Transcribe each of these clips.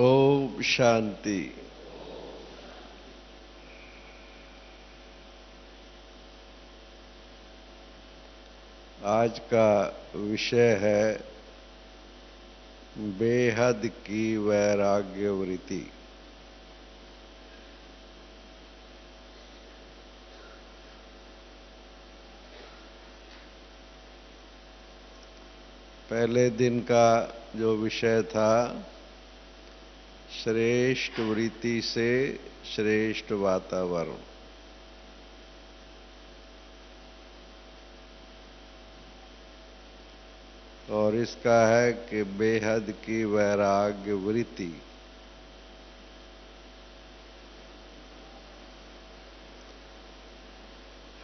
ओम शांति। आज का विषय है बेहद की वैराग्य वृत्ति। पहले दिन का जो विषय था, श्रेष्ठ वृत्ति से श्रेष्ठ वातावरण। और इसका है कि बेहद की वैराग्य वृत्ति।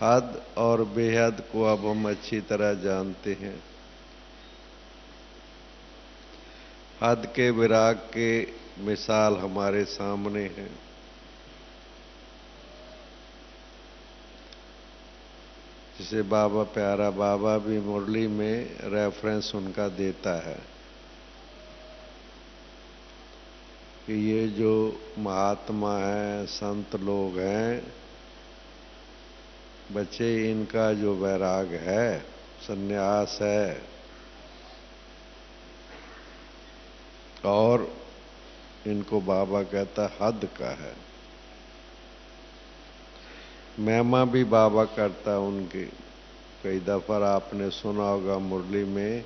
हद और बेहद को अब हम अच्छी तरह जानते हैं। हद के विराग के मिसाल हमारे सामने है। जिसे बाबा प्यारा बाबा भी मुरली में रेफरेंस उनका देता है कि ये जो महात्मा हैं, संत लोग हैं, बच्चे, इनका जो वैराग है, सन्यास है, और इनको बाबा कहता हद का है। महिमा भी बाबा करता उनकी। कई दफा आपने सुना होगा मुरली में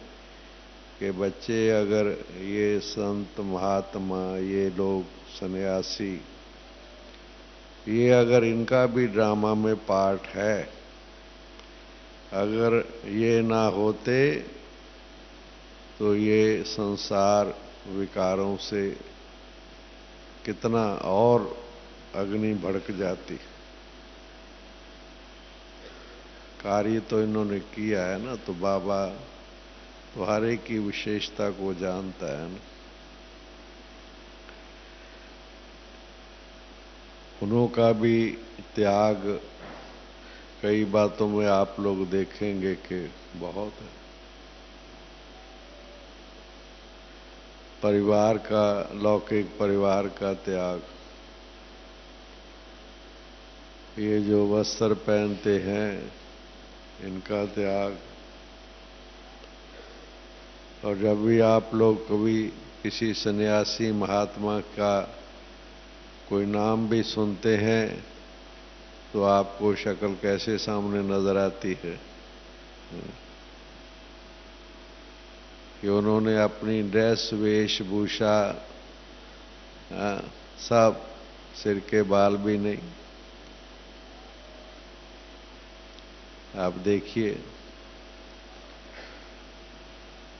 कि बच्चे, अगर ये संत महात्मा, ये लोग सन्यासी, ये अगर इनका भी ड्रामा में पार्ट है, अगर ये ना होते तो ये संसार विकारों से कितना और अग्नि भड़क जाती। कार्य तो इन्होंने किया है ना, तो बाबा तो हर एक की विशेषता को जानता है ना। उनका भी त्याग कई बातों में आप लोग देखेंगे कि बहुत है। परिवार का, लौकिक परिवार का त्याग, ये जो वस्त्र पहनते हैं इनका त्याग। और जब भी आप लोग कभी किसी सन्यासी महात्मा का कोई नाम भी सुनते हैं तो आपको शक्ल कैसे सामने नजर आती है कि उन्होंने अपनी ड्रेस, वेशभूषा, सब, सिर के बाल भी नहीं। आप देखिए,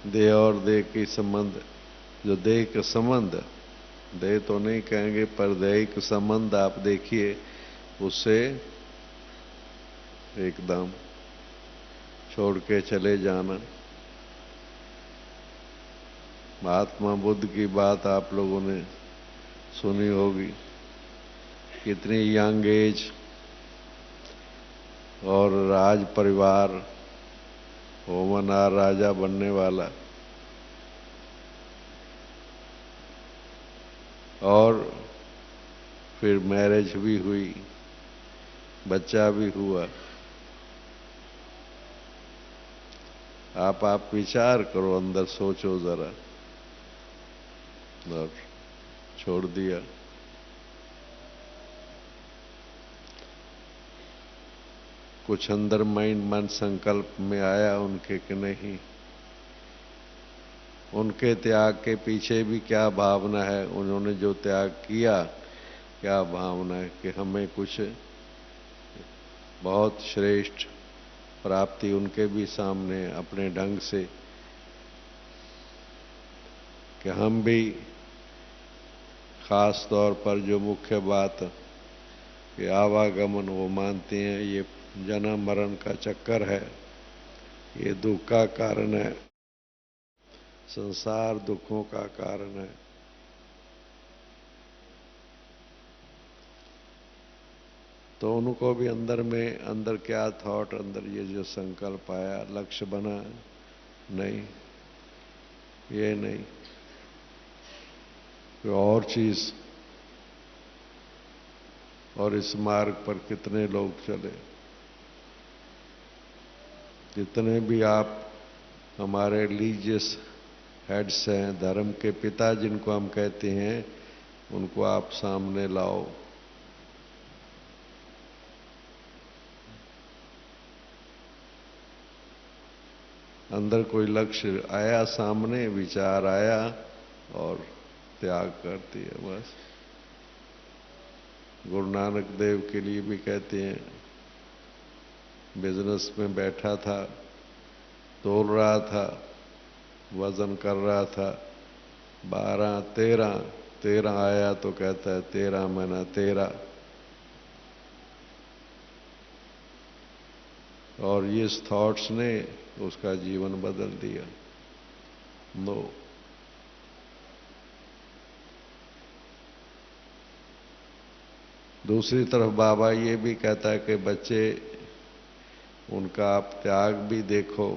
देह और देह की संबंध, जो देह का संबंध, देह तो नहीं कहेंगे पर दैहिक संबंध आप देखिए, उससे एकदम छोड़ के चले जाना। महात्मा बुद्ध की बात आप लोगों ने सुनी होगी। कितनी यंग एज और राज परिवार, होमनार राजा बनने वाला, और फिर मैरिज भी हुई, बच्चा भी हुआ। आप विचार करो, अंदर सोचो जरा, और छोड़ दिया। कुछ अंदर माइंड, मन, संकल्प में आया उनके कि नहीं? उनके त्याग के पीछे भी क्या भावना है? उन्होंने जो त्याग किया, क्या भावना है कि हमें कुछ बहुत श्रेष्ठ प्राप्ति उनके भी सामने अपने ढंग से, कि हम भी खास तौर पर जो मुख्य बात कि आवागमन, वो मानते हैं ये जन्म मरण का चक्कर है, ये दुख का कारण है, संसार दुखों का कारण है। तो उनको भी अंदर में, अंदर क्या थॉट, अंदर ये जो संकल्प आया, लक्ष्य बना, नहीं, ये नहीं। कोई और चीज, और इस मार्ग पर कितने लोग चले। जितने भी आप हमारे रिलीजियस हेड्स हैं, धर्म के पिता जिनको हम कहते हैं, उनको आप सामने लाओ। अंदर कोई लक्ष्य आया, सामने विचार आया और त्याग कर दिया बस। गुरु नानक देव के लिए भी कहते हैं, बिजनेस में बैठा था, तोल रहा था, वजन कर रहा था, 12, 13, 13 आया तो कहता है 13 महीना 13। और ये थॉट्स ने उसका जीवन बदल दिया। नो, दूसरी तरफ बाबा ये भी कहता है कि बच्चे, उनका आप त्याग भी देखो।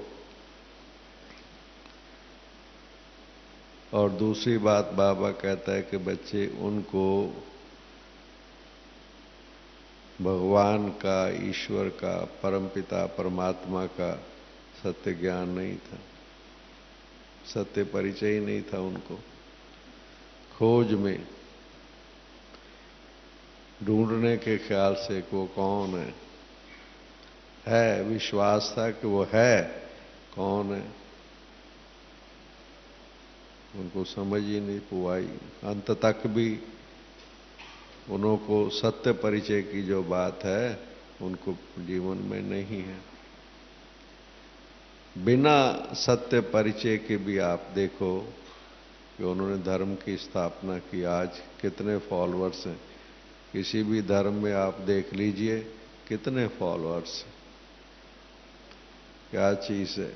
और दूसरी बात बाबा कहता है कि बच्चे, उनको भगवान का, ईश्वर का, परमपिता परमात्मा का सत्य ज्ञान नहीं था, सत्य परिचय ही नहीं था उनको। खोज में, ढूंढने के ख्याल से कि वो कौन है, विश्वास था कि वो है, कौन है, उनको समझ ही नहीं पुआई। अंत तक भी उनको सत्य परिचय की जो बात है, उनको जीवन में नहीं है। बिना सत्य परिचय के भी आप देखो कि उन्होंने धर्म की स्थापना की। आज कितने फॉलोअर्स हैं, किसी भी धर्म में आप देख लीजिए कितने फॉलोअर्स, क्या चीज है।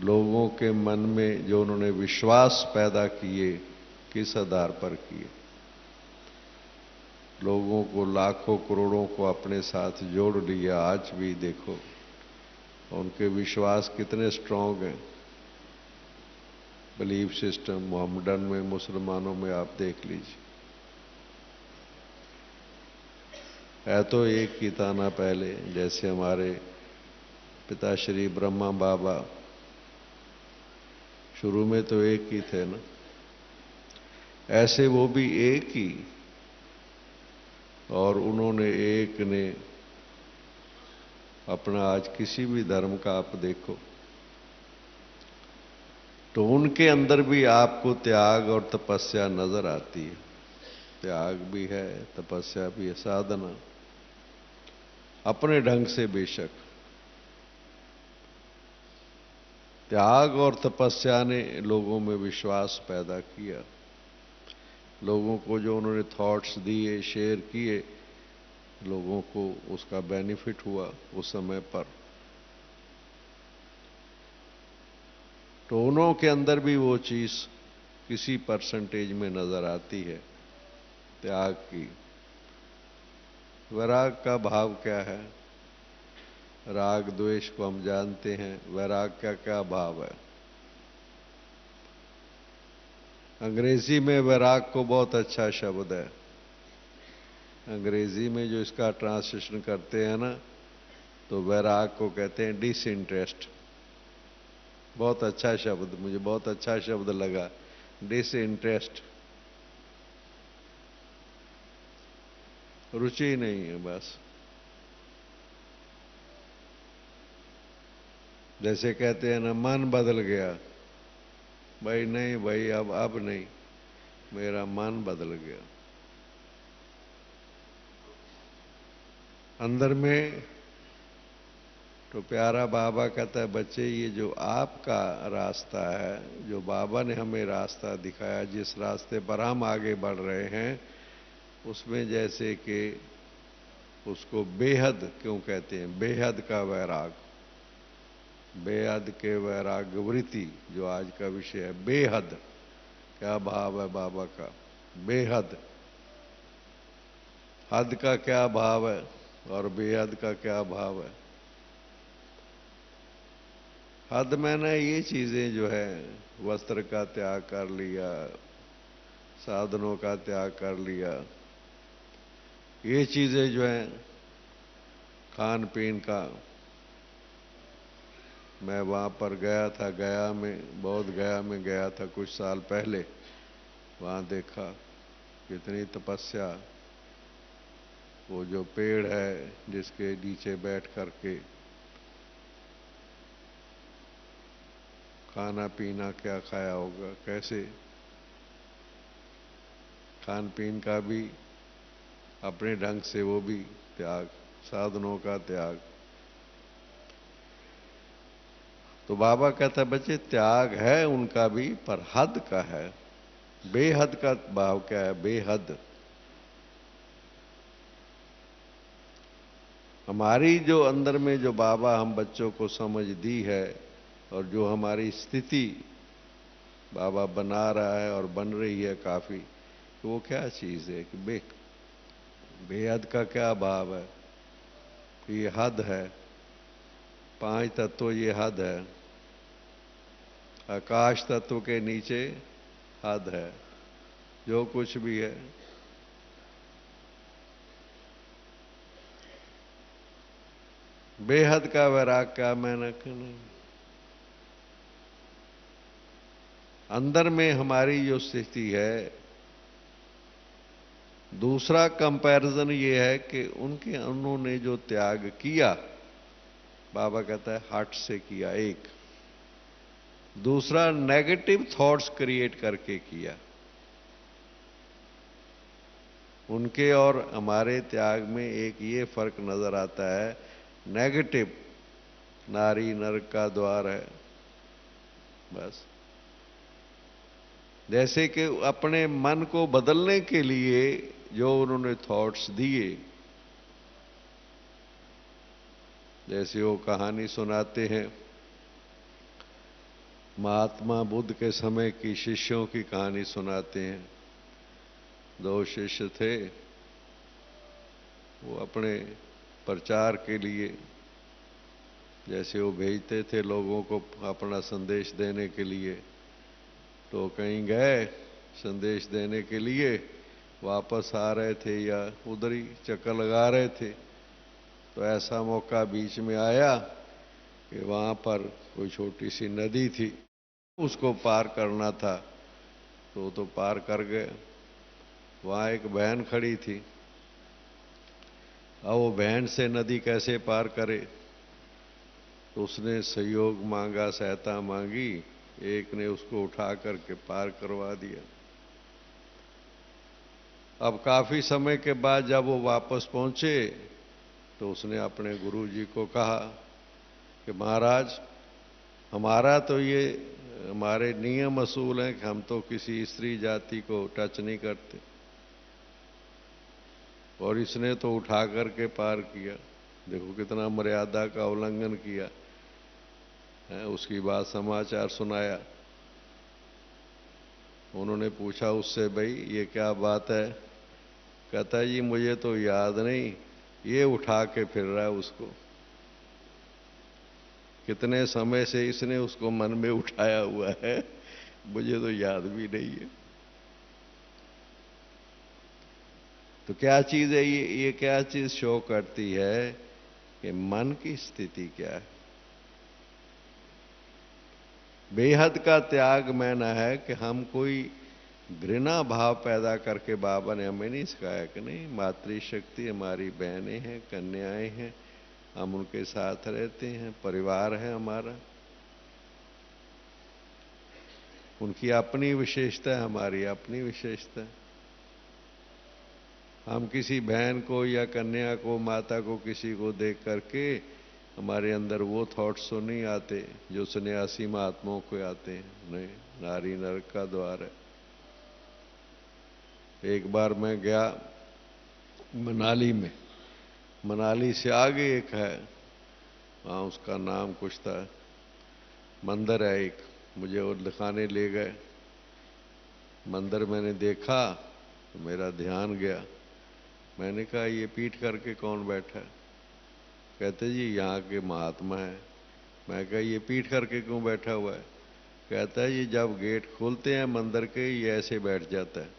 लोगों के मन में जो उन्होंने विश्वास पैदा किए, किस आधार पर किए। लोगों को, लाखों करोड़ों को अपने साथ जोड़ लिया। आज भी देखो उनके विश्वास कितने स्ट्रांग हैं। बिलीफ सिस्टम मोहम्मदन में, मुसलमानों में आप देख लीजिए। है तो एक ही था ना पहले, जैसे हमारे पिताश्री ब्रह्मा बाबा, शुरू में तो एक ही थे ना, ऐसे वो भी एक ही। और उन्होंने एक ने अपना, आज किसी भी धर्म का आप देखो तो उनके अंदर भी आपको त्याग और तपस्या नजर आती है। त्याग भी है, तपस्या भी है, साधना अपने ढंग से बेशक। त्याग और तपस्या ने लोगों में विश्वास पैदा किया। लोगों को जो उन्होंने थॉट्स दिए, शेयर किए, लोगों को उसका बेनिफिट हुआ उस समय पर। तो उन्हों के अंदर भी वो चीज किसी परसेंटेज में नजर आती है, त्याग की। वैराग का भाव क्या है? राग द्वेष को हम जानते हैं, वैराग का क्या भाव है? अंग्रेजी में वैराग को बहुत अच्छा शब्द है। अंग्रेजी में जो इसका ट्रांसलेशन करते हैं ना, तो वैराग को कहते हैं डिसइंटरेस्ट। बहुत अच्छा शब्द, मुझे बहुत अच्छा शब्द लगा, डिसइंटरेस्ट। रुचि नहीं है बस। जैसे कहते हैं ना, मन बदल गया। भाई नहीं भाई, अब नहीं, मेरा मन बदल गया। अंदर में तो प्यारा बाबा कहता है, बच्चे ये जो आपका रास्ता है, जो बाबा ने हमें रास्ता दिखाया, जिस रास्ते पर हम आगे बढ़ रहे हैं, उसमें जैसे कि उसको बेहद क्यों कहते हैं, बेहद का वैराग, बेहद के वैराग वृत्ति, जो आज का विषय है। बेहद क्या भाव है बाबा का? बेहद। हद का क्या भाव है और बेहद का क्या भाव है? हद में ना ये चीजें जो है, वस्त्र का त्याग कर लिया, साधनों का त्याग कर लिया। ये चीजें जो हैं खान पीन का, मैं वहाँ पर गया था, गया में, बोध गया में गया था कुछ साल पहले। वहाँ देखा कितनी तपस्या, वो जो पेड़ है जिसके नीचे बैठ करके खाना पीना क्या खाया होगा, कैसे खान पीन का भी अपने ढंग से वो भी त्याग, साधनों का त्याग। तो बाबा कहता है बच्चे त्याग है उनका भी, पर हद का है। बेहद का भाव क्या है? बेहद। हमारी जो अंदर में जो बाबा हम बच्चों को समझ दी है, और जो हमारी स्थिति बाबा बना रहा है और बन रही है काफी, तो वो क्या चीज है कि बेहद का क्या भाव है? ये हद है। 5 तत्व ये हद है। आकाश तत्व के नीचे हद है, जो कुछ भी है। बेहद का वैराग का मैंने नहीं। अंदर में हमारी जो स्थिति है, दूसरा कंपैरिजन ये है कि उन्होंने जो त्याग किया, बाबा कहता है हार्ट से किया एक। दूसरा नेगेटिव थॉट्स क्रिएट करके किया। उनके और हमारे त्याग में एक ये फर्क नजर आता है, नेगेटिव नारी नरक का द्वार है बस। जैसे कि अपने मन को बदलने के लिए जो उन्होंने थॉट्स दिए, जैसे वो कहानी सुनाते हैं महात्मा बुद्ध के समय की, शिष्यों की कहानी सुनाते हैं। 2 शिष्य थे, वो अपने प्रचार के लिए, जैसे वो भेजते थे लोगों को अपना संदेश देने के लिए, तो कहीं गए संदेश देने के लिए, वापस आ रहे थे या उधर ही चक्कर लगा रहे थे, तो ऐसा मौका बीच में आया कि वहां पर कोई छोटी सी नदी थी, उसको पार करना था। तो पार कर गए। वहां एक बहन खड़ी थी। अब वो बहन से नदी कैसे पार करे, तो उसने सहयोग मांगा, सहायता मांगी। एक ने उसको उठा करके पार करवा दिया। अब काफी समय के बाद जब वो वापस पहुंचे, तो उसने अपने गुरुजी को कहा कि महाराज, हमारा तो ये हमारे नियम असूल हैं कि हम तो किसी स्त्री जाति को टच नहीं करते, और इसने तो उठा करके पार किया। देखो कितना मर्यादा का उल्लंघन किया है। उसकी बात समाचार सुनाया। उन्होंने पूछा उससे, भाई ये क्या बात है? कहता है जी मुझे तो याद नहीं, ये उठा के फिर रहा है उसको। कितने समय से इसने उसको मन में उठाया हुआ है, मुझे तो याद भी नहीं है। तो क्या चीज है ये क्या चीज शो करती है कि मन की स्थिति क्या है? बेहद का त्याग मैना है कि हम कोई घृणा भाव पैदा करके, बाबा ने हमें नहीं सिखाया कि नहीं, मातृशक्ति हमारी बहनें हैं, कन्याएं हैं, हम उनके साथ रहते हैं, परिवार है हमारा। उनकी अपनी विशेषता है, हमारी अपनी विशेषता है। हम किसी बहन को या कन्या को, माता को, किसी को देख करके हमारे अंदर वो थॉट्स तो नहीं आते जो सन्यासी महात्माओं को आते हैं। नहीं, नारी नरक का द्वार है। एक बार मैं गया मनाली में, मनाली से आगे एक है, वहाँ उसका नाम कुछ था, मंदिर है एक, मुझे वो दिखाने ले गए। मंदिर मैंने देखा तो मेरा ध्यान गया। मैंने कहा ये पीठ करके कौन बैठा है? कहते जी यहाँ के महात्मा है। मैं कहा ये पीठ करके क्यों बैठा हुआ है? कहता है ये जब गेट खोलते हैं मंदिर के, ये ऐसे बैठ जाता है।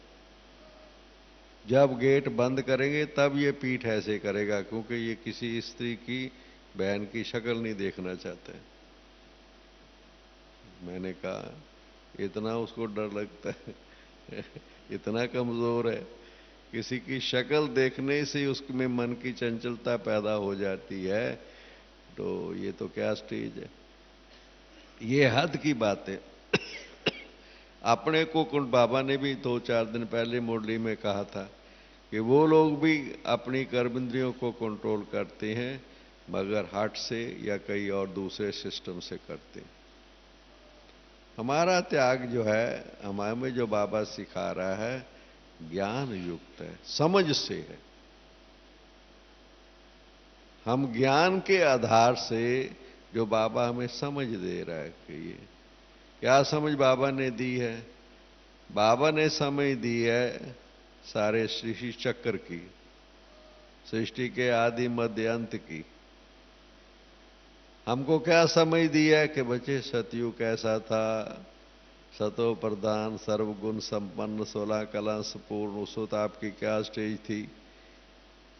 जब गेट बंद करेंगे तब ये पीठ ऐसे करेगा, क्योंकि ये किसी स्त्री की, बहन की शक्ल नहीं देखना चाहते। मैंने कहा इतना उसको डर लगता है इतना कमजोर है, किसी की शक्ल देखने से उसमें मन की चंचलता पैदा हो जाती है, तो ये तो क्या स्टेज है। ये हद की बात है। अपने को कुंड बाबा ने भी 2-4 दिन पहले मुरली में कहा था कि वो लोग भी अपनी कर्म इंद्रियों को कंट्रोल करते हैं, मगर हार्ट से या कई और दूसरे सिस्टम से करते हैं। हमारा त्याग जो है, हमें जो बाबा सिखा रहा है, ज्ञान युक्त है, समझ से है। हम ज्ञान के आधार से जो बाबा हमें समझ दे रहा है कि ये क्या समझ बाबा ने दी है। बाबा ने समझ दी है सारे सृष्टि चक्र की, सृष्टि के आदि मध्य अंत की। हमको क्या समझ दी है कि बच्चे सतयुग कैसा था, सतो प्रधान सर्वगुण संपन्न 16 कला संपूर्ण, उस वक्त आपकी क्या स्टेज थी,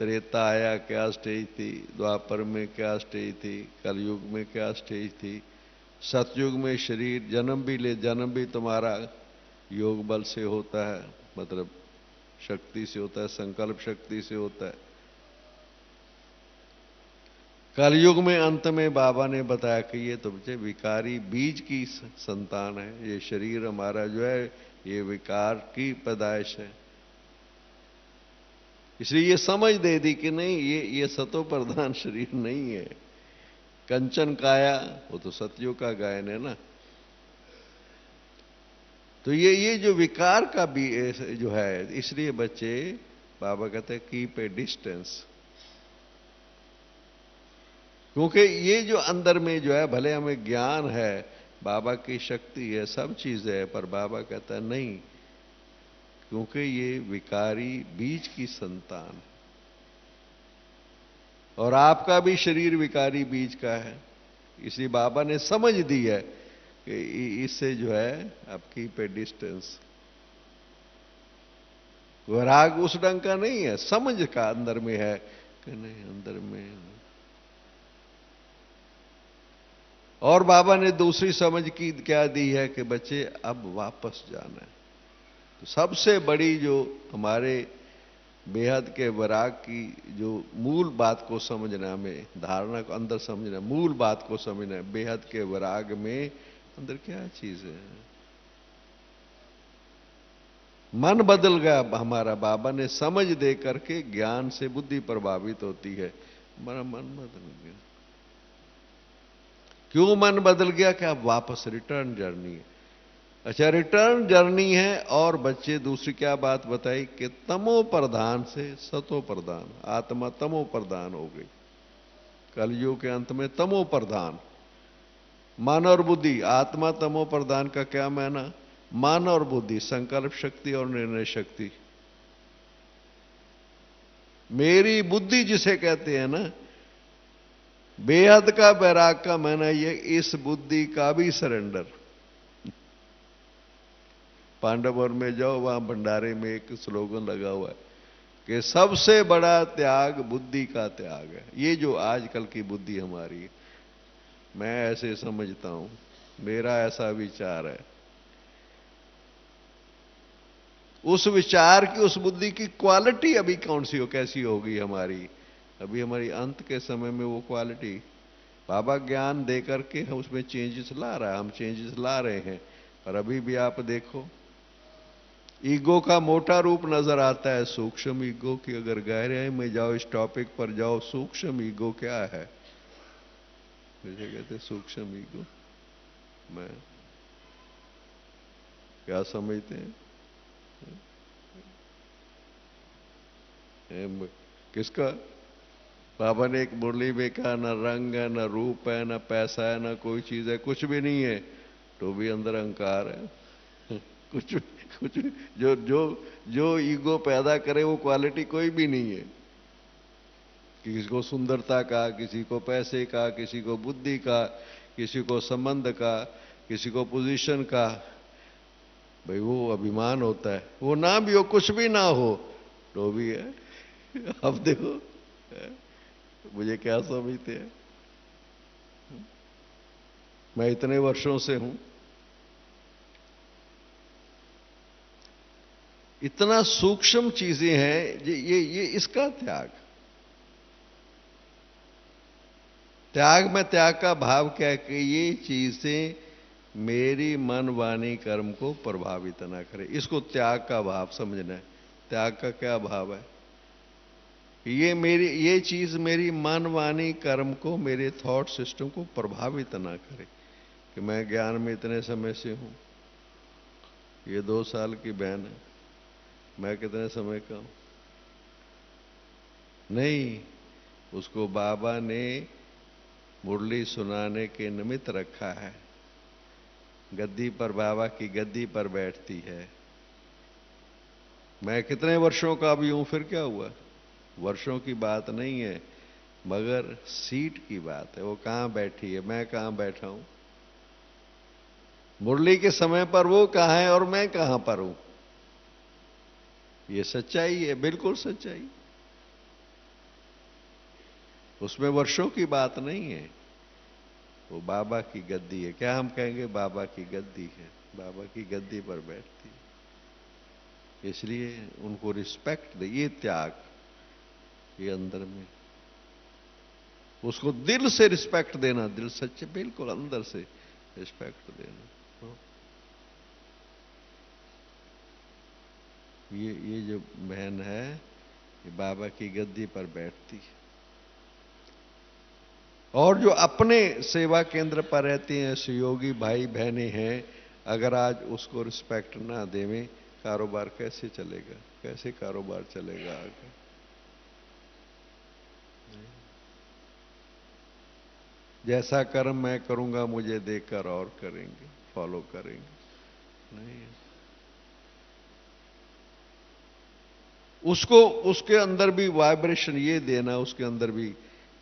त्रेता आया क्या स्टेज थी, द्वापर में क्या स्टेज थी, कलयुग में क्या स्टेज थी, सतयुग में शरीर जन्म भी तुम्हारा योग बल से होता है, मतलब शक्ति से होता है, संकल्प शक्ति से होता है। कलयुग में अंत में बाबा ने बताया कि ये तो बच्चे विकारी बीज की संतान है, ये शरीर हमारा जो है ये विकार की पैदाइश है। इसलिए ये समझ दे दी कि नहीं, ये सतो प्रधान शरीर नहीं है। कंचन काया वो तो सतयुग का गायन है ना। तो ये जो विकार का भी जो है, इसलिए बच्चे बाबा कहते हैं कीप ए डिस्टेंस, क्योंकि ये जो अंदर में जो है, भले हमें ज्ञान है, बाबा की शक्ति है, सब चीज है, पर बाबा कहता है नहीं, क्योंकि ये विकारी बीज की संतान है और आपका भी शरीर विकारी बीज का है। इसलिए बाबा ने समझ दी है कि इससे जो है आप कीप ए डिस्टेंस। वैराग उस ढंग का नहीं है, समझ का अंदर में है कि नहीं, अंदर में। और बाबा ने दूसरी समझ की क्या दी है कि बच्चे अब वापस जाना है। तो सबसे बड़ी जो हमारे बेहद के वैराग की जो मूल बात को समझना, हमें धारणा को अंदर समझना, मूल बात को समझना, बेहद के वैराग में अंदर क्या चीज है। मन बदल गया हमारा, बाबा ने समझ दे करके, ज्ञान से बुद्धि प्रभावित होती है, हमारा मन बदल गया। क्यों मन बदल गया? कि अब वापस रिटर्न जर्नी है। अच्छा, रिटर्न जर्नी है। और बच्चे दूसरी क्या बात बताई कि तमो प्रधान से सतो प्रधान, आत्मा तमो प्रधान हो गई। कलयुग के अंत में तमो प्रधान, मन और बुद्धि। आत्मा तमो प्रधान का क्या माना? मन और बुद्धि, संकल्प शक्ति और निर्णय शक्ति। मेरी बुद्धि जिसे कहते हैं ना, बेहद का बैराग का माना ये इस बुद्धि का भी सरेंडर। पांडवपुर में जाओ, वहां भंडारे में एक स्लोगन लगा हुआ है कि सबसे बड़ा त्याग बुद्धि का त्याग है। ये जो आजकल की बुद्धि हमारी है, मैं ऐसे समझता हूं, मेरा ऐसा विचार है। उस विचार की, उस बुद्धि की क्वालिटी अभी कौन सी हो, कैसी होगी हमारी? अभी हमारी अंत के समय में वो क्वालिटी बाबा ज्ञान दे करके उसमें चेंजेस ला रहा है, हम चेंजेस ला रहे हैं। और अभी भी आप देखो, ईगो का मोटा रूप नजर आता है। सूक्ष्म ईगो की अगर गहराई में जाओ, इस टॉपिक पर जाओ, सूक्ष्म ईगो क्या है? मुझे कहते सूक्ष्म ईगो, मैं क्या समझते हैं? किसका? बाबा ने एक मुरली में कहा, न रंग है, न रूप है, न पैसा है, न कोई चीज है, कुछ भी नहीं है, तो भी अंदर अहंकार है। कुछ कुछ जो जो जो ईगो पैदा करे वो क्वालिटी कोई भी नहीं है। किसी को सुंदरता का, किसी को पैसे का, किसी को बुद्धि का, किसी को संबंध का, किसी को पोजीशन का, भाई वो अभिमान होता है। वो ना भी हो, कुछ भी ना हो, धोबी है। अब देखो मुझे क्या समझते हैं। मैं इतने वर्षों से हूं, इतना सूक्ष्म चीजें हैं, ये इसका त्याग। त्याग में त्याग का भाव क्या है कि ये चीजें मेरी मन वाणी कर्म को प्रभावित ना करे, इसको त्याग का भाव समझना है। त्याग का क्या भाव है? ये चीज मेरी मन वाणी कर्म को, मेरे थॉट सिस्टम को प्रभावित ना करे। कि मैं ज्ञान में इतने समय से हूं, ये 2 साल की बहन है, मैं कितने समय का हूं? नहीं, उसको बाबा ने मुरली सुनाने के निमित्त रखा है। गद्दी पर, बाबा की गद्दी पर बैठती है। मैं कितने वर्षों का भी हूं, फिर क्या हुआ? वर्षों की बात नहीं है, मगर सीट की बात है। वो कहां बैठी है, मैं कहां बैठा हूं? मुरली के समय पर वो कहां है और मैं कहां पर हूं? ये सच्चाई है, बिल्कुल सच्चाई। उसमें वर्षों की बात नहीं है। वो बाबा की गद्दी है। क्या हम कहेंगे? बाबा की गद्दी है, बाबा की गद्दी पर बैठती है। इसलिए उनको रिस्पेक्ट दे, ये त्याग, ये अंदर में उसको दिल से रिस्पेक्ट देना, दिल सच्चे बिल्कुल अंदर से रिस्पेक्ट देना। ये जो बहन है, ये बाबा की गद्दी पर बैठती है। और जो अपने सेवा केंद्र पर रहते हैं सहयोगी भाई बहनें हैं, अगर आज उसको रिस्पेक्ट ना देवें, कारोबार कैसे चलेगा? कैसे कारोबार चलेगा आगे? जैसा कर्म मैं करूंगा, मुझे देखकर और करेंगे, फॉलो करेंगे। नहीं, उसको उसके अंदर भी वाइब्रेशन ये देना, उसके अंदर भी,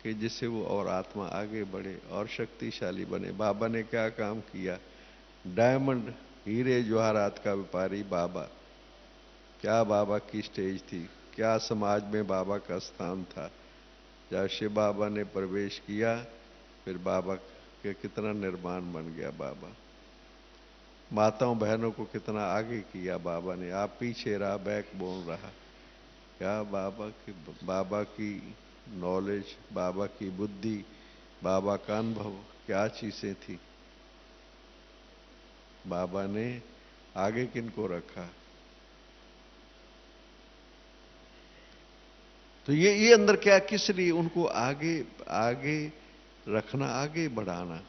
कि जिससे वो और आत्मा आगे बढ़े और शक्तिशाली बने। बाबा ने क्या काम किया? डायमंड, हीरे जवाहरात का व्यापारी बाबा। क्या बाबा की स्टेज थी, क्या समाज में बाबा का स्थान था। जब शिव बाबा ने प्रवेश किया, फिर बाबा के कितना निर्माण बन गया। बाबा माताओं बहनों को कितना आगे किया बाबा ने। आप पीछे रहा, बैकबोन रहा। क्या बाबा की नॉलेज, बाबा की बुद्धि, बाबा का अनुभव, क्या चीजें थी। बाबा ने आगे किनको रखा? तो ये अंदर क्या, किस लिए उनको आगे आगे रखना, आगे बढ़ाना।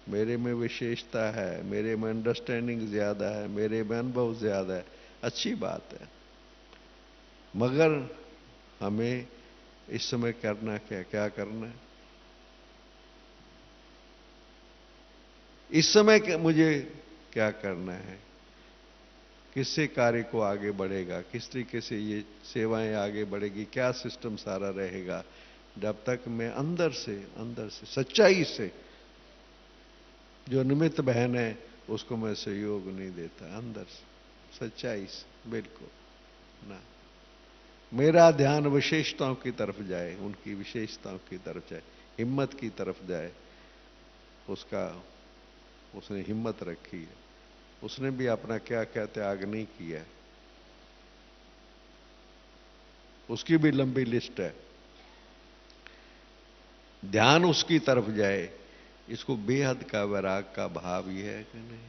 मेरे में विशेषता है, मेरे में अंडरस्टैंडिंग ज्यादा है, मेरे में अनुभव ज्यादा है, अच्छी बात है। मगर हमें इस समय करना क्या, क्या करना है इस समय? मुझे क्या करना है? किससे कार्य को आगे बढ़ेगा, किस तरीके से ये सेवाएं आगे बढ़ेगी, क्या सिस्टम सारा रहेगा, जब तक मैं अंदर से सच्चाई से, जो निमित्त बहन है उसको मैं सहयोग नहीं देता, अंदर से सच्चाई से बिल्कुल ना। मेरा ध्यान विशेषताओं की तरफ जाए, उनकी विशेषताओं की तरफ जाए, हिम्मत की तरफ जाए। उसने हिम्मत रखी है, उसने भी अपना क्या क्या त्याग नहीं किया है, उसकी भी लंबी लिस्ट है। ध्यान उसकी तरफ जाए। इसको बेहद का वैराग का भाव ये है कि नहीं,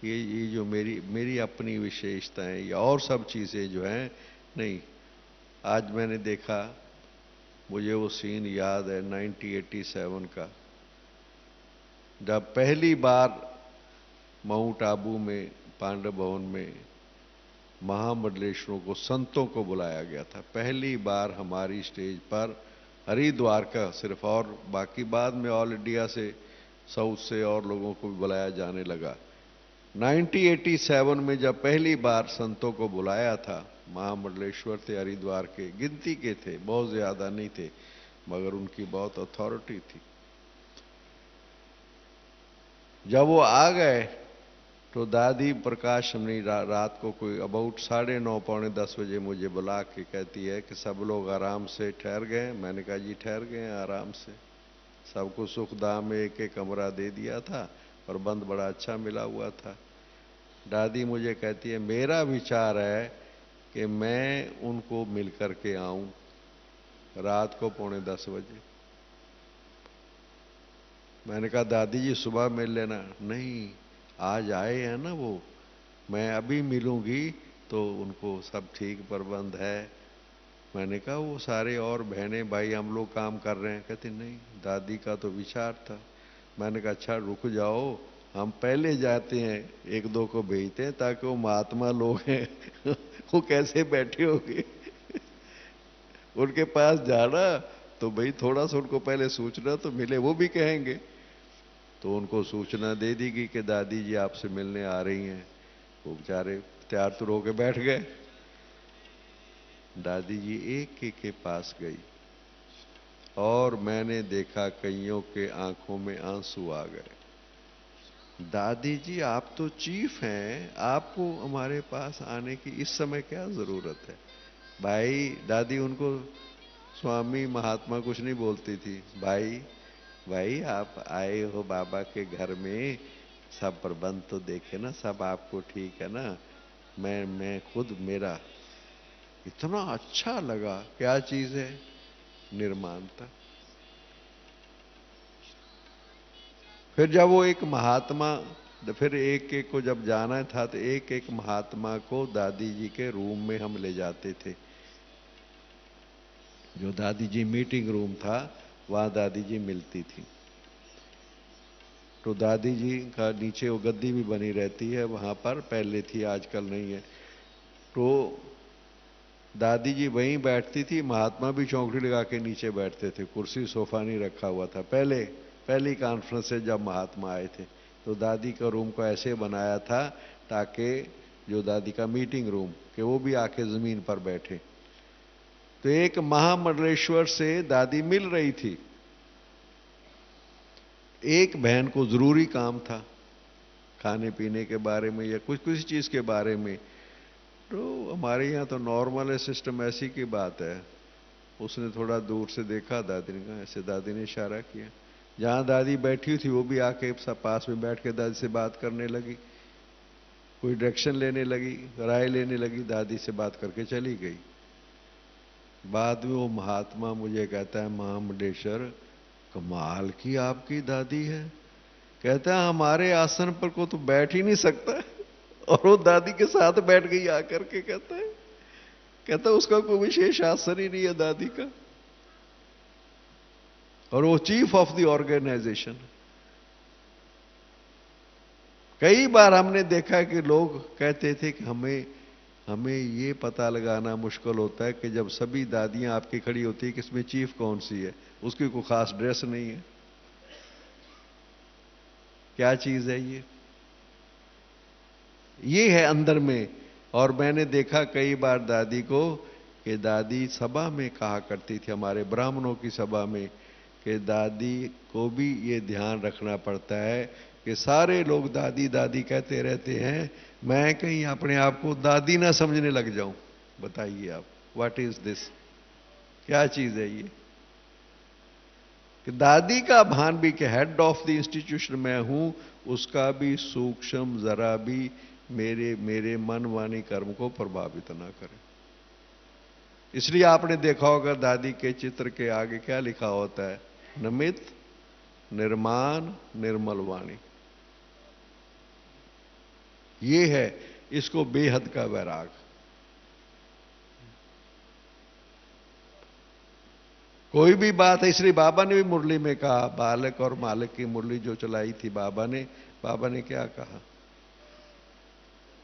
ये जो मेरी मेरी अपनी विशेषताएं या और सब चीजें जो हैं, नहीं। आज मैंने देखा, मुझे वो सीन याद है 1987 का, जब पहली बार माउंट आबू में पांडव भवन में महामंडलेश्वरों को, संतों को बुलाया गया था। पहली बार हमारी स्टेज पर हरिद्वार का सिर्फ, और बाकी बाद में ऑल इंडिया से, साउथ से और लोगों को भी बुलाया जाने लगा। 1987 में जब पहली बार संतों को बुलाया था, महामंडलेश्वर थे हरिद्वार के, गिनती के थे, बहुत ज्यादा नहीं थे, मगर उनकी बहुत अथॉरिटी थी। जब वो आ गए तो दादी प्रकाश हमने रात को कोई अबाउट 9:30 पौने 10 बजे मुझे बुला के कहती है कि सब लोग आराम से ठहर गए। मैंने कहा जी ठहर गए आराम से, सबको सुखधाम में एक एक कमरा दे दिया था, प्रबंध बड़ा अच्छा मिला हुआ था। दादी मुझे कहती है मेरा विचार है कि मैं उनको मिल करके आऊं रात को पौने 10 बजे। मैंने कहा दादी जी सुबह मिल लेना। नहीं, आज आए हैं ना वो, मैं अभी मिलूंगी तो उनको सब ठीक प्रबंध है। मैंने कहा वो सारे और बहनें भाई हम लोग काम कर रहे हैं। कहते नहीं, दादी का तो विचार था। मैंने कहा अच्छा रुक जाओ, हम पहले जाते हैं, एक दो को भेजते हैं ताकि वो महात्मा लोग हैं वो कैसे बैठे होंगे उनके पास जाना तो भाई थोड़ा सा उनको पहले सूचना तो मिले, वो भी कहेंगे। तो उनको सूचना दे दी गई कि दादी जी आपसे मिलने आ रही हैं। वो बेचारे तैयार तुर होके बैठ गए। दादी जी एक के पास गई और मैंने देखा कईयों के आंखों में आंसू आ गए। दादी जी आप तो चीफ हैं, आपको हमारे पास आने की इस समय क्या जरूरत है? भाई दादी उनको स्वामी महात्मा कुछ नहीं बोलती थी। भाई भाई आप आए हो बाबा के घर में, सब प्रबंध तो देखे ना, सब आपको ठीक है ना? मैं खुद, मेरा इतना अच्छा लगा। क्या चीज है? निर्माणता। फिर जब वो एक महात्मा, फिर एक एक को जब जाना था तो एक एक महात्मा को दादी जी के रूम में हम ले जाते थे। जो दादी जी मीटिंग रूम था वहां दादी जी मिलती थी। तो दादी जी का नीचे वो गद्दी भी बनी रहती है वहां पर, पहले थी आजकल नहीं है। तो दादी जी वहीं बैठती थी, महात्मा भी चौकड़ी लगा के नीचे बैठते थे, कुर्सी सोफा नहीं रखा हुआ था। पहली कॉन्फ्रेंस से जब महात्मा आए थे तो दादी का रूम को ऐसे बनाया था ताकि जो दादी का मीटिंग रूम कि वो भी आके जमीन पर बैठे। तो एक महामंडलेश्वर से दादी मिल रही थी। एक बहन को जरूरी काम था खाने पीने के बारे में या कुछ किसी चीज के बारे में। तो हमारे यहाँ तो नॉर्मल है सिस्टम, ऐसी की बात है। उसने थोड़ा दूर से देखा, दादी ने कहा ऐसे, दादी ने इशारा किया। जहां दादी बैठी थी वो भी आके सब पास में बैठ के दादी से बात करने लगी, कोई डायरेक्शन लेने लगी, राय लेने लगी, दादी से बात करके चली गई। बाद में वो महात्मा मुझे कहता है महामंडलेश्वर कमाल की आपकी दादी है। कहता है हमारे आसन पर को तो बैठ ही नहीं सकता और वो दादी के साथ बैठ गई आकर के। कहता है उसका कोई विशेष आसन ही नहीं है दादी का, और वो चीफ ऑफ द ऑर्गेनाइजेशन। कई बार हमने देखा कि लोग कहते थे कि हमें ये पता लगाना मुश्किल होता है कि जब सभी दादियां आपकी खड़ी होती है कि इसमें चीफ कौन सी है, उसकी कोई खास ड्रेस नहीं है। क्या चीज है ये है अंदर में। और मैंने देखा कई बार दादी को कि दादी सभा में कहा करती थी, हमारे ब्राह्मणों की सभा में, कि दादी को भी ये ध्यान रखना पड़ता है कि सारे लोग दादी दादी कहते रहते हैं, मैं कहीं अपने आप को दादी ना समझने लग जाऊं। बताइए आप, व्हाट इज दिस? क्या चीज है ये? कि दादी का भान भी कि हेड ऑफ द इंस्टीट्यूशन मैं हूं, उसका भी सूक्ष्म जरा भी मेरे मन वाणी कर्म को प्रभावित ना करे। इसलिए आपने देखा होगा दादी के चित्र के आगे क्या लिखा होता है? नमित निर्माण निर्मल वाणी। ये है इसको बेहद का वैराग। कोई भी बात है, इसलिए बाबा ने भी मुरली में कहा, बालक और मालिक की मुरली जो चलाई थी बाबा ने क्या कहा?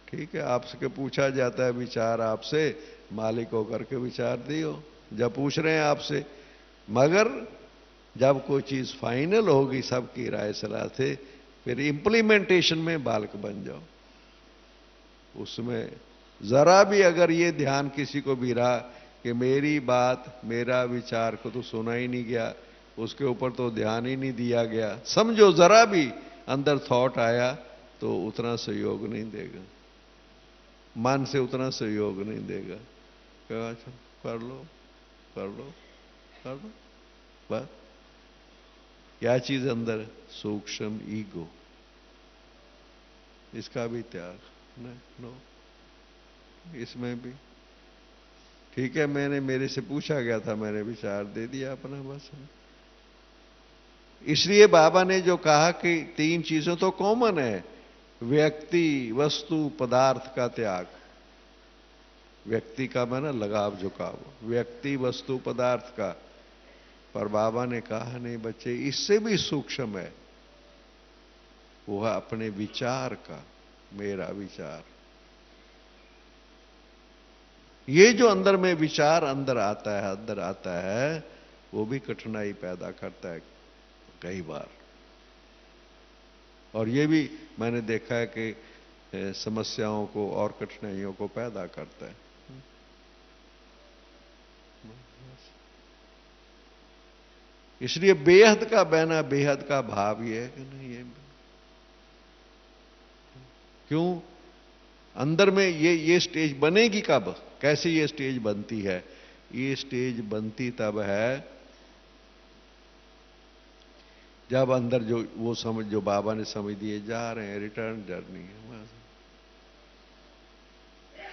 ठीक है, आपसे पूछा जाता है विचार आपसे, मालिक होकर के विचार दियो जब पूछ रहे हैं आपसे। मगर जब कोई चीज फाइनल होगी सबकी राय सलाह से, फिर इंप्लीमेंटेशन में बालक बन जाओ। उसमें जरा भी अगर ये ध्यान किसी को भी रहा कि मेरी बात मेरा विचार को तो सुना ही नहीं गया, उसके ऊपर तो ध्यान ही नहीं दिया गया, समझो जरा भी अंदर थॉट आया तो उतना सहयोग नहीं देगा, मन से उतना सहयोग नहीं देगा। कहा अच्छा कर लो कर लो कर लो, बस। क्या चीज अंदर? सूक्ष्म ईगो, इसका भी त्याग नहीं। नो, इसमें भी ठीक है, मैंने मेरे से पूछा गया था, मैंने विचार दे दिया अपना, बस। इसलिए बाबा ने जो कहा कि 3 चीजों तो कॉमन है, व्यक्ति, वस्तु, पदार्थ का त्याग। व्यक्ति का माना लगाव झुकाव, व्यक्ति, वस्तु, पदार्थ का। पर बाबा ने कहा नहीं बच्चे, इससे भी सूक्ष्म है, वो है अपने विचार का, मेरा विचार। ये जो अंदर में विचार अंदर आता है, वो भी कठिनाई पैदा करता है कई बार। और ये भी मैंने देखा है कि समस्याओं को और कठिनाइयों को पैदा करता है। इसलिए बेहद का बहना, बेहद का भाव ये है कि नहीं, ये क्यों अंदर में ये स्टेज बनेगी कब? कैसे ये स्टेज बनती है? ये स्टेज बनती तब है जब अंदर जो वो समझ, जो बाबा ने समझ दिए, जा रहे हैं, रिटर्न जर्नी है,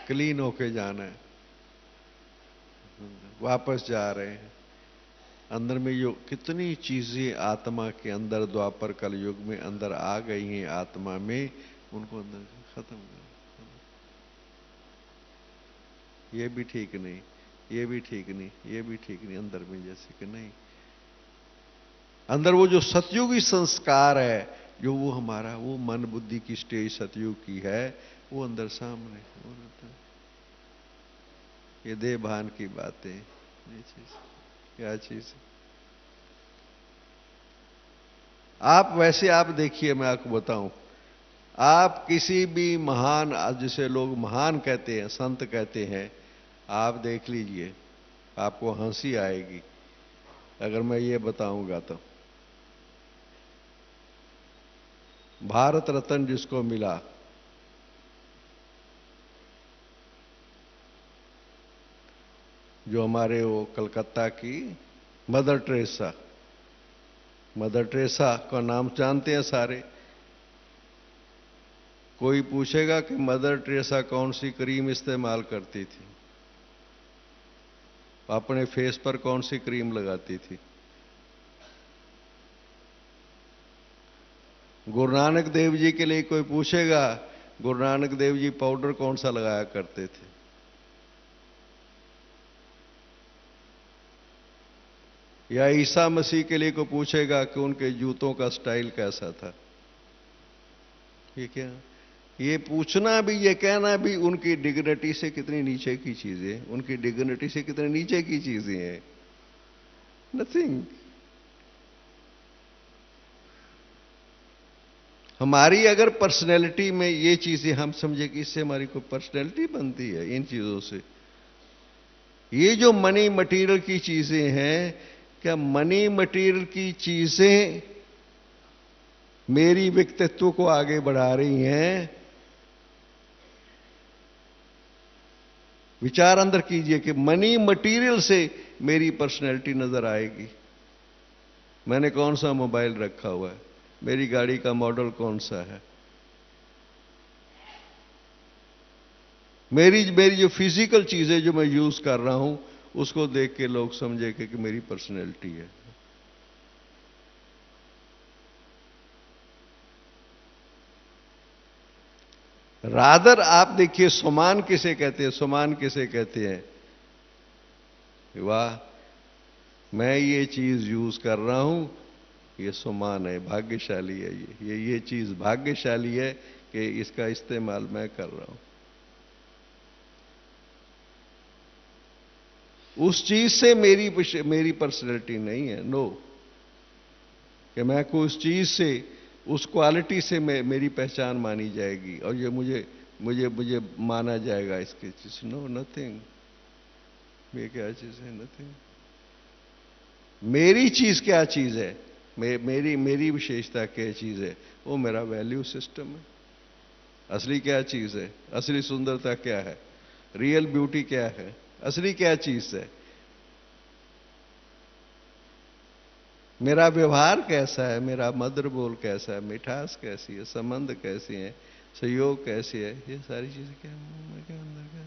क्लीन होके जाना है, वापस जा रहे हैं। अंदर में जो कितनी चीजें आत्मा के अंदर द्वापर कल युग में अंदर आ गई हैं आत्मा में, उनको अंदर खत्म कर। ये भी ठीक नहीं, ये भी ठीक नहीं, ये भी ठीक नहीं, अंदर में जैसे कि नहीं। अंदर वो जो सतयुगी संस्कार है, जो वो हमारा वो मन बुद्धि की स्टेज सतयुग की है, वो अंदर सामने वो रहता है। ये देह भान की बातें, ये चीज क्या चीज? आप वैसे आप देखिए, मैं आपको बताऊं, आप किसी भी महान, जिसे लोग महान कहते हैं, संत कहते हैं, आप देख लीजिए, आपको हंसी आएगी अगर मैं ये बताऊंगा तो। भारत रत्न जिसको मिला, जो हमारे वो कलकत्ता की मदर टेरेसा, मदर टेरेसा का नाम जानते हैं सारे। कोई पूछेगा कि मदर टेरेसा कौन सी क्रीम इस्तेमाल करती थी, अपने फेस पर कौन सी क्रीम लगाती थी? गुरु नानक देव जी के लिए कोई पूछेगा, गुरु नानक देव जी पाउडर कौन सा लगाया करते थे? या ईसा मसीह के लिए कोई पूछेगा कि उनके जूतों का स्टाइल कैसा था? ये क्या, ये पूछना भी, ये कहना भी उनकी डिग्निटी से कितनी नीचे की चीजें, उनकी डिग्निटी से कितने नीचे की चीजें हैं। नथिंग। हमारी अगर पर्सनैलिटी में ये चीजें हम समझे कि इससे हमारी कोई पर्सनैलिटी बनती है, इन चीजों से। ये जो मनी मटेरियल की चीजें हैं, क्या मनी मटेरियल की चीजें मेरी व्यक्तित्व को आगे बढ़ा रही हैं? विचार अंदर कीजिए कि मनी मटेरियल से मेरी पर्सनैलिटी नजर आएगी। मैंने कौन सा मोबाइल रखा हुआ है, मेरी गाड़ी का मॉडल कौन सा है, मेरी जो फिजिकल चीजें जो मैं यूज कर रहा हूं, उसको देख के लोग समझे कि मेरी पर्सनैलिटी है। रादर आप देखिए, सम्मान किसे कहते हैं? सम्मान किसे कहते हैं? वाह, मैं ये चीज यूज कर रहा हूं, ये सम्मान है, भाग्यशाली है, ये चीज भाग्यशाली है कि इसका इस्तेमाल मैं कर रहा हूं। उस चीज से मेरी पर्सनैलिटी नहीं है, नो। कि मैं कोई उस चीज से, उस क्वालिटी से मेरी पहचान मानी जाएगी और ये मुझे मुझे मुझे माना जाएगा इसके चीज, नो, नथिंग। ये क्या चीज है? नथिंग। मेरी चीज क्या चीज है? मेरी विशेषता क्या चीज है? वो मेरा वैल्यू सिस्टम है। असली क्या चीज है? असली सुंदरता क्या है? रियल ब्यूटी क्या है? असली क्या चीज है? मेरा व्यवहार कैसा है? मेरा मधुर बोल कैसा है? मिठास कैसी है? संबंध कैसी है? सहयोग कैसी है? ये सारी चीजें क्या मुंह में, क्या अंदर, क्या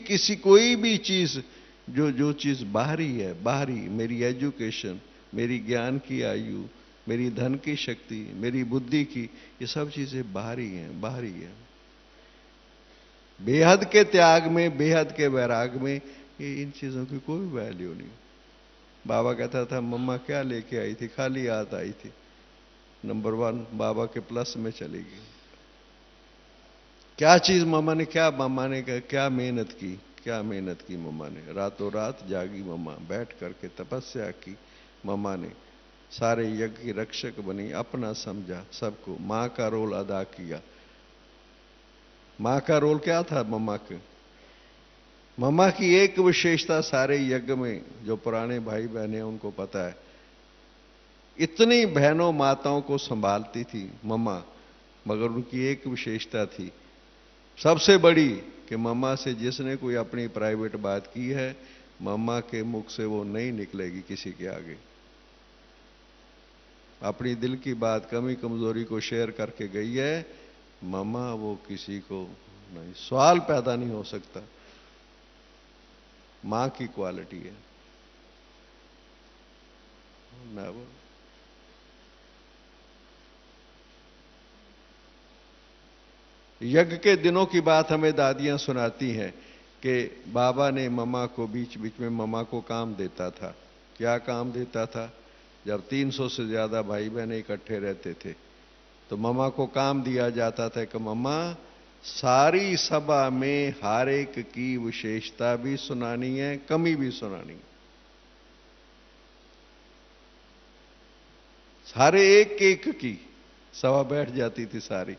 किसी कोई भी चीज, जो चीज बाहरी है, बाहरी, मेरी एजुकेशन, मेरी ज्ञान की आयु, मेरी धन की शक्ति, मेरी बुद्धि की, ये सब चीजें बाहरी हैं, बाहरी है। बेहद के त्याग में, बेहद के वैराग में ये इन चीजों की कोई वैल्यू नहीं। बाबा कहता था मम्मा क्या लेके आई थी? खाली हाथ आई थी। नंबर 1 बाबा के प्लस में चली गई। क्या चीज मम्मा ने, क्या मम्मा ने क्या मेहनत की? क्या मेहनत की मम्मा ने? रातों रात जागी मम्मा, बैठ करके तपस्या की मम्मा ने, सारे यज्ञ की रक्षक बनी, अपना समझा सबको, मां का रोल अदा किया। मां का रोल क्या था मम्मा के? मम्मा की एक विशेषता सारे यज्ञ में, जो पुराने भाई बहन हैं उनको पता है, इतनी बहनों माताओं को संभालती थी मम्मा, मगर उनकी एक विशेषता थी सबसे बड़ी, कि मम्मा से जिसने कोई अपनी प्राइवेट बात की है, मम्मा के मुख से वो नहीं निकलेगी किसी के आगे। अपनी दिल की बात, कमी कमजोरी को शेयर करके गई है मम्मा, वो किसी को नहीं, सवाल पैदा नहीं हो सकता। मां की क्वालिटी है ना वो। यज्ञ के दिनों की बात हमें दादियां सुनाती हैं कि बाबा ने मम्मा को बीच बीच में, मम्मा को काम देता था। क्या काम देता था? जब 300 से ज्यादा भाई बहन इकट्ठे रहते थे तो मम्मा को काम दिया जाता था कि मम्मा सारी सभा में हर एक की विशेषता भी सुनानी है, कमी भी सुनानी है। सारे एक एक की सभा बैठ जाती थी सारी।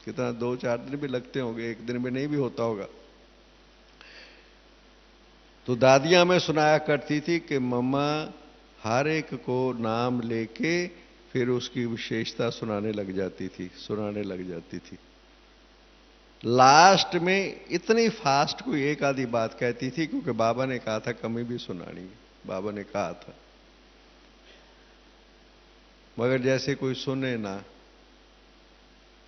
कितना 2-4 दिन भी लगते होंगे, एक दिन में नहीं भी होता होगा। तो दादियां में सुनाया करती थी कि मम्मा हर एक को नाम लेके फिर उसकी विशेषता सुनाने लग जाती थी, सुनाने लग जाती थी। लास्ट में इतनी फास्ट कोई एक आधी बात कहती थी, क्योंकि बाबा ने कहा था कमी भी सुनानी है, बाबा ने कहा था। मगर जैसे कोई सुने ना,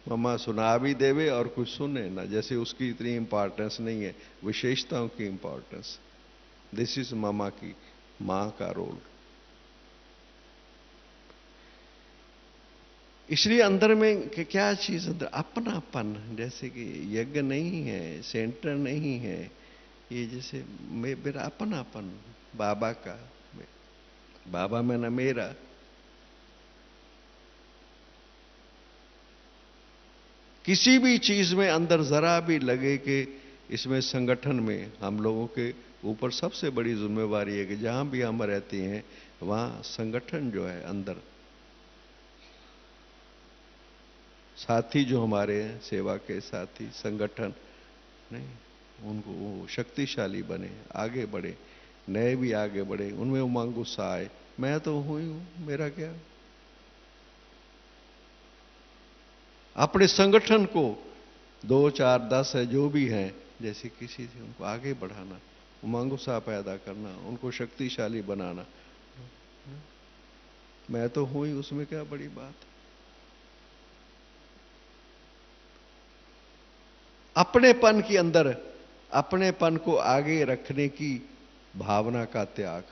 मम्मा सुना भी देवे और कुछ सुने ना, जैसे उसकी इतनी इंपॉर्टेंस नहीं है, विशेषताओं की इंपॉर्टेंस। दिस इज मम्मा की, मां का रोल। इसलिए अंदर में कि क्या चीज अंदर? अपनापन। जैसे कि यज्ञ नहीं है, सेंटर नहीं है, ये जैसे मेरा अपनापन बाबा का, बाबा में ना मेरा। किसी भी चीज में अंदर जरा भी लगे कि इसमें संगठन में हम लोगों के ऊपर सबसे बड़ी जिम्मेवारी है कि जहां भी हम रहते हैं वहां संगठन जो है अंदर, साथी जो हमारे हैं, सेवा के साथी, संगठन नहीं, उनको वो शक्तिशाली बने, आगे बढ़े, नए भी आगे बढ़े, उनमें उमंग उत्साह आए। मैं तो हूं ही हूं, मेरा क्या? अपने संगठन को 2-4-10 है जो भी हैं, जैसे किसी से उनको आगे बढ़ाना, उमंग उत्साह पैदा करना, उनको शक्तिशाली बनाना। मैं तो हूं ही, उसमें क्या बड़ी बात? अपनेपन के अंदर, अपनेपन को आगे रखने की भावना का त्याग,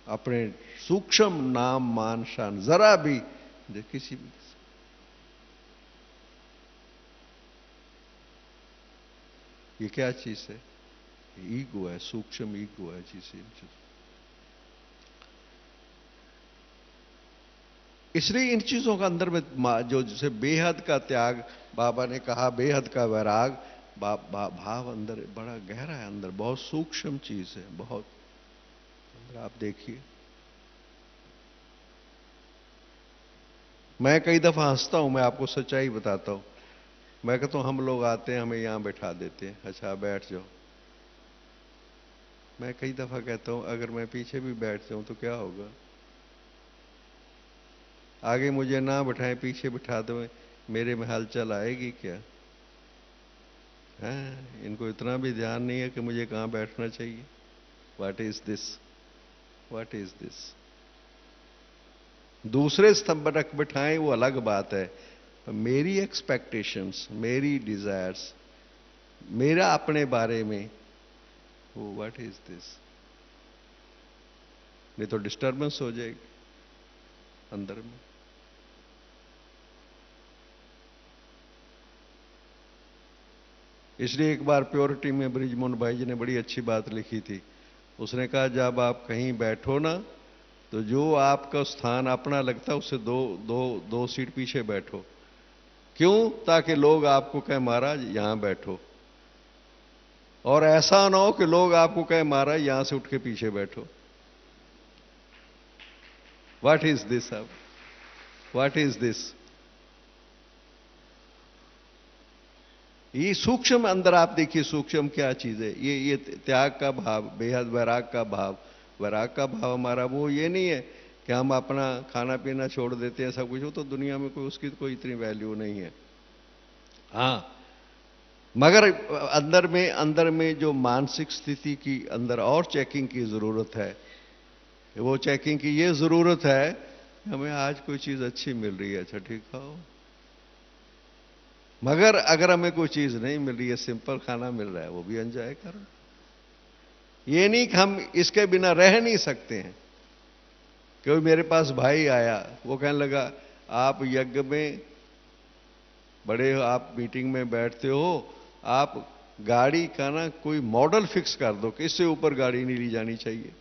अपने सूक्ष्म नाम मान शान जरा भी किसी भी, ये क्या चीज है? ईगो है, सूक्ष्म ईगो है जिसे। इसलिए इन चीजों का अंदर में जो जैसे बेहद का त्याग, बाबा ने कहा बेहद का वैराग, भाव अंदर बड़ा गहरा है, अंदर बहुत सूक्ष्म चीज है, बहुत अंदर आप देखिए। मैं कई दफा हंसता हूं, मैं आपको सच्चाई बताता हूं। मैं कहता हूं हम लोग आते हैं, हमें यहां बैठा देते हैं, अच्छा बैठ जाओ। मैं कई दफा कहता हूं अगर मैं पीछे भी बैठ जाऊं तो क्या होगा? आगे मुझे ना बिठाएं, पीछे बिठा दो, मेरे में हलचल आएगी क्या? है, इनको इतना भी ध्यान नहीं है कि मुझे कहां बैठना चाहिए। What is this? What is this? दूसरे स्तंभ रख बिठाएं वो अलग बात है, मेरी एक्सपेक्टेशंस, मेरी डिजायर्स, मेरा अपने बारे में, वो व्हाट इज दिस? नहीं तो डिस्टर्बेंस हो जाएगी अंदर में। इसलिए एक बार प्योरिटी में ब्रिजमोहन भाई जी ने बड़ी अच्छी बात लिखी थी। उसने कहा जब आप कहीं बैठो ना तो जो आपका स्थान अपना लगता है उससे दो दो दो सीट पीछे बैठो। क्यों? ताकि लोग आपको कहें महाराज यहां बैठो, और ऐसा ना हो कि लोग आपको कहें महाराज यहां से उठ के पीछे बैठो। What is this? अब व्हाट इज दिस? ये सूक्ष्म, अंदर आप देखिए सूक्ष्म क्या चीज है। ये त्याग का भाव, बेहद वैराग का भाव। वैराग का भाव हमारा वो ये नहीं है कि हम अपना खाना पीना छोड़ देते हैं, सब कुछ हो तो दुनिया में कोई उसकी कोई इतनी वैल्यू नहीं है। हाँ, मगर अंदर में जो मानसिक स्थिति की अंदर और चेकिंग की जरूरत है, वो चेकिंग की ये जरूरत है, हमें आज कोई चीज अच्छी मिल रही है, अच्छा ठीक खाओ। मगर अगर हमें कोई चीज नहीं मिल रही है, सिंपल खाना मिल रहा है, वो भी एंजॉय करो। ये नहीं कि हम इसके बिना रह नहीं सकते हैं। क्योंकि मेरे पास भाई आया, वो कहने लगा आप यज्ञ में बड़े हो, आप मीटिंग में बैठते हो, आप गाड़ी का ना कोई मॉडल फिक्स कर दो कि इससे ऊपर गाड़ी नहीं ली जानी चाहिए,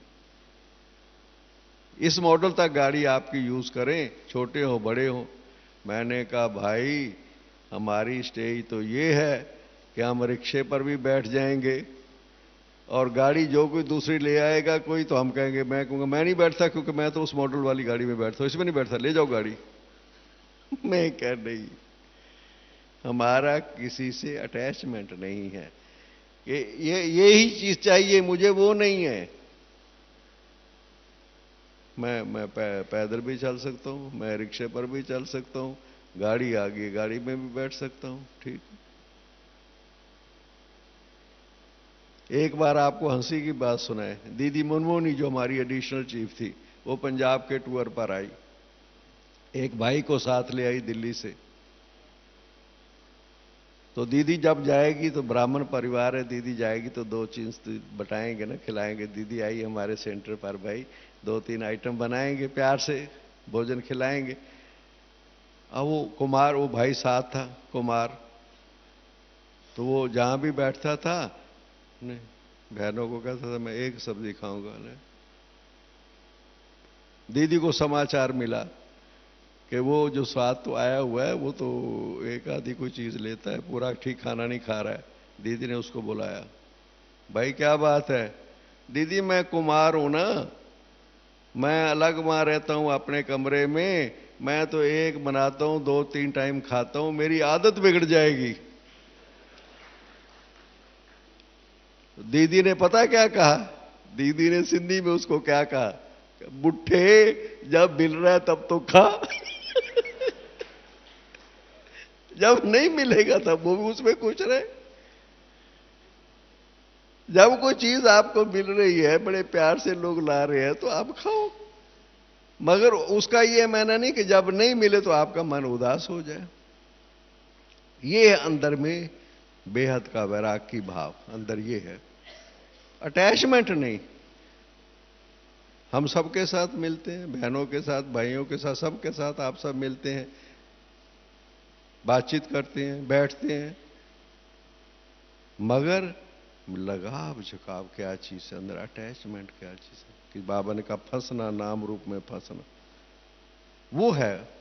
इस मॉडल तक गाड़ी आपकी यूज करें, छोटे हो बड़े हो। मैंने कहा भाई हमारी स्टेज तो ये है कि हम रिक्शे पर भी बैठ जाएंगे, और गाड़ी जो कोई दूसरी ले आएगा कोई तो हम कहेंगे, मैं कहूंगा मैं नहीं बैठता क्योंकि मैं तो उस मॉडल वाली गाड़ी में बैठता हूं, इसमें नहीं बैठता, ले जाओ गाड़ी। मैं कह नहीं, हमारा किसी से अटैचमेंट नहीं है, ये ही चीज चाहिए मुझे, वो नहीं है। मैं पैदल भी चल सकता हूं, मैं रिक्शे पर भी चल सकता हूं, गाड़ी आ गई गाड़ी में भी बैठ सकता हूं, ठीक। एक बार आपको हंसी की बात सुनाए, दीदी मनमोहनी जो हमारी एडिशनल चीफ थी, वो पंजाब के टूर पर आई, एक भाई को साथ ले आई दिल्ली से। तो दीदी जब जाएगी तो ब्राह्मण परिवार है, दीदी जाएगी तो दो चीज बताएंगे ना, खिलाएंगे। दीदी आई हमारे सेंटर पर, भाई दो तीन आइटम बनाएंगे, प्यार से भोजन खिलाएंगे। अब वो कुमार, वो भाई साथ था कुमार, तो वो जहां भी बैठता था नहीं, बहनों को कहता था मैं एक सब्जी खाऊंगा। नहीं, दीदी को समाचार मिला कि वो जो स्वाद तो आया हुआ है, वो तो एक आधी कोई चीज लेता है, पूरा ठीक खाना नहीं खा रहा है। दीदी ने उसको बुलाया, भाई क्या बात है? दीदी मैं कुमार हूं ना, मैं अलग वहां रहता हूं अपने कमरे में, मैं तो एक बनाता हूं, दो तीन टाइम खाता हूं, मेरी आदत बिगड़ जाएगी। दीदी ने पता क्या कहा? दीदी ने सिंधी में उसको क्या कहा? बुट्ठे जब मिल रहा है तब तो खा। जब नहीं मिलेगा तब वो भी उसमें खुश रहे। जब कोई चीज आपको मिल रही है, बड़े प्यार से लोग ला रहे हैं, तो आप खाओ। मगर उसका ये मायना नहीं कि जब नहीं मिले तो आपका मन उदास हो जाए। ये अंदर में बेहद का वैराग की भाव अंदर ये है, अटैचमेंट नहीं। हम सबके साथ मिलते हैं, बहनों के साथ, भाइयों के साथ, सबके साथ आप सब मिलते हैं, बातचीत करते हैं, बैठते हैं, मगर लगाव झुकाव क्या चीज है अंदर, अटैचमेंट क्या चीज है कि बाबा ने कहा फंसना, नाम रूप में फंसना, वो है।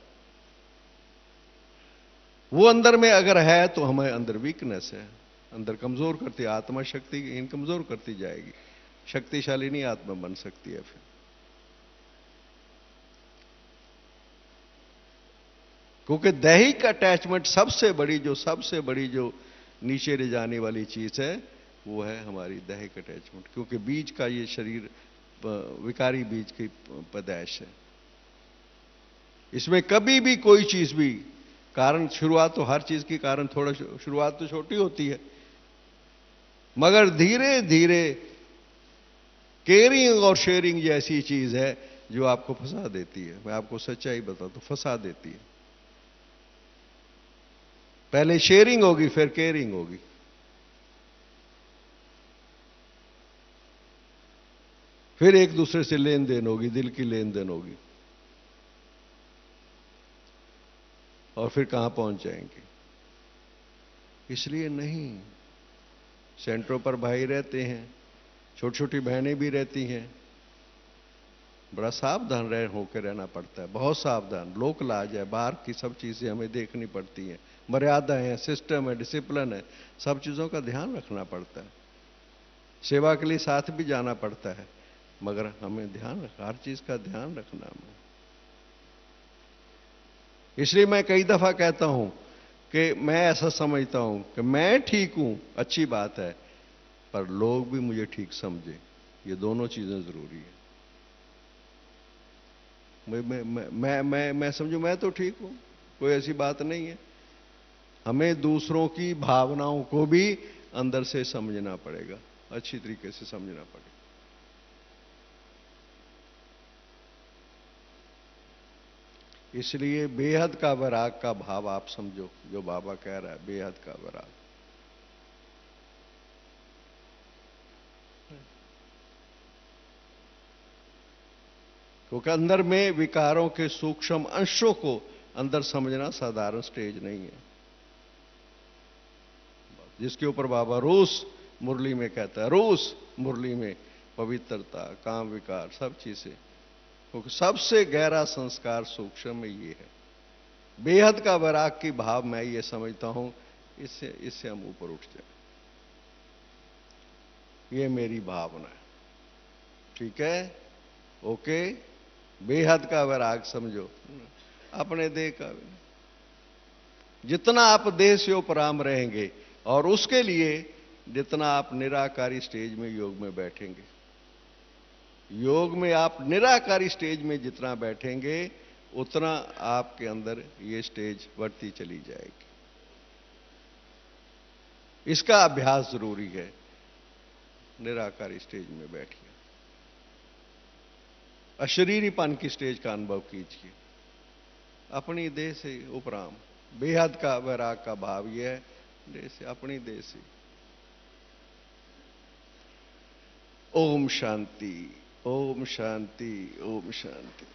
वो अंदर में अगर है तो हमें अंदर वीकनेस है, अंदर कमजोर करती है, आत्मा शक्ति इन कमजोर करती जाएगी, शक्तिशाली नहीं आत्मा बन सकती है फिर। क्योंकि दैहिक अटैचमेंट सबसे बड़ी जो नीचे ले जाने वाली चीज है, वो है हमारी दैहिक अटैचमेंट, क्योंकि बीज का ये शरीर विकारी बीज की पैदाइश है। इसमें कभी भी कोई चीज भी कारण, शुरुआत तो हर चीज की कारण थोड़ा शुरुआत तो छोटी होती है, मगर धीरे धीरे केयरिंग और शेयरिंग जैसी चीज है जो आपको फंसा देती है। मैं आपको सच्चाई बताता हूं, फंसा देती है। पहले शेयरिंग होगी, फिर केयरिंग होगी। फिर एक दूसरे से लेन देन होगी, दिल की लेन देन होगी, और फिर कहां पहुंच जाएंगे। इसलिए नहीं, सेंटरों पर भाई रहते हैं, छोटी छोटी बहनें भी रहती हैं, बड़ा सावधान होकर रहना पड़ता है, बहुत सावधान। लोक लाज है, बाहर की सब चीजें हमें देखनी पड़ती हैं, मर्यादा है, सिस्टम है, डिसिप्लिन है, सब चीजों का ध्यान रखना पड़ता है। सेवा के लिए साथ भी जाना पड़ता है, मगर हमें हर चीज का ध्यान रखना हमें। इसलिए मैं कई दफा कहता हूं कि मैं ऐसा समझता हूं कि मैं ठीक हूं, अच्छी बात है, पर लोग भी मुझे ठीक समझे, ये दोनों चीजें जरूरी है। मैं समझू मैं तो ठीक हूं, कोई ऐसी बात नहीं है। हमें दूसरों की भावनाओं को भी अंदर से समझना पड़ेगा, अच्छी तरीके से समझना पड़ेगा। इसलिए बेहद का वैराग का भाव आप समझो, जो बाबा कह रहा है, बेहद का वैराग। क्योंकि अंदर में विकारों के सूक्ष्म अंशों को अंदर समझना साधारण स्टेज नहीं है, जिसके ऊपर बाबा रोज मुरली में कहता है, रोज मुरली में पवित्रता, काम विकार, सब चीजें, क्योंकि सबसे गहरा संस्कार सूक्ष्म में ये है। बेहद का वैराग की भाव मैं ये समझता हूं, इससे हम ऊपर उठ जाए, ये मेरी भावना है। ठीक है, ओके। बेहद का वैराग समझो, अपने देह का भी। जितना आप देह से उपराम रहेंगे, और उसके लिए जितना आप निराकारी स्टेज में योग में बैठेंगे, योग में आप निराकारी स्टेज में जितना बैठेंगे, उतना आपके अंदर ये स्टेज बढ़ती चली जाएगी। इसका अभ्यास जरूरी है। निराकारी स्टेज में बैठिए, अशरीरीपन की स्टेज का अनुभव कीजिए, अपनी देह से उपराम। बेहद का वैराग का भाव यह है, देह से, अपनी देह से। ओम शांति, ओम शांति, ओम शांति।